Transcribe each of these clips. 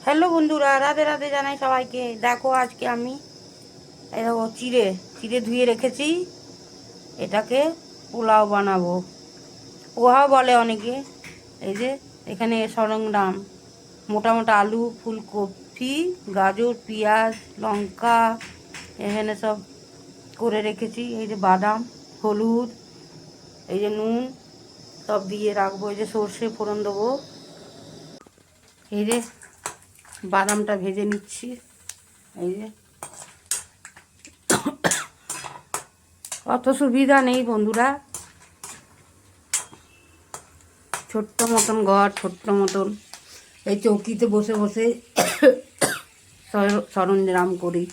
Hello বন্ধুরা, রাধে রাধে জানাই সবাইকে। দেখো আজকে আমি এই দেখো চিড়ে চিড়ে ধুয়ে রেখেছি। এটাকে পোলাও বানাবো, পোহাও বলে অনেকে। এই যে এখানে সরঞ্জাম মোটা মোটা আলু, ফুলকপি, গাজর, পেঁয়াজ, লঙ্কা এখানে সব করে রেখেছি। এই যে বাদাম, হলুদ, এই যে নুন সব দিয়ে রাখবো। এই যে সর্ষে ফোড়ন দেবো। এই যে বাদামটা ভেজে নিচ্ছি। এই যে অত সুবিধা নেই বন্ধুরা, ছোট্ট মতন ঘর, ছোট্ট মতন এই চৌকিতে বসে বসে সরঞ্জাম করি।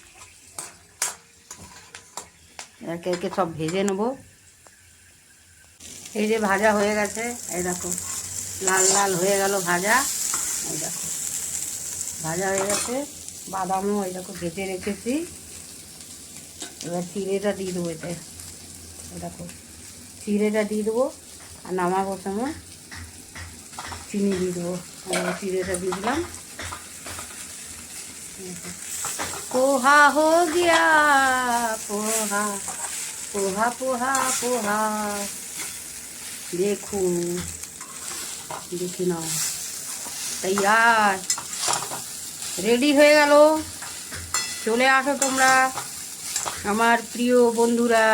একে একে সব ভেজে নেব। এই যে ভাজা হয়ে গেছে, এই দেখো লাল লাল হয়ে গেল ভাজা। এই দেখো ভাজা হয়ে গেছে। বাদামও এই দেখো ভেজে রেখেছি। এবার চিড়েটা দিয়ে দেবো। এতে এই দেখো চিড়েটা দিয়ে দেবো, আর নামাবার সময় চিনি দিয়ে দেবো। চিড়েটা দিয়ে দিলাম। पोहा हो गया, पोहा पोहा पोहा पोहा। देखो দেখি নাও, তৈয়ার রেডি হয়ে গেল। চলে আসো তোমরা আমার প্রিয় বন্ধুরা।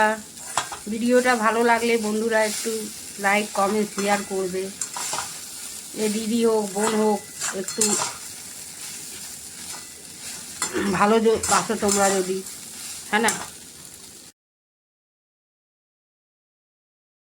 ভিডিওটা ভালো লাগলে বন্ধুরা একটু লাইক কমেন্ট শেয়ার করবে। এ দিদি হোক বোন হোক, একটু ভালো বাসো তোমরা যদি, হ্যাঁ না।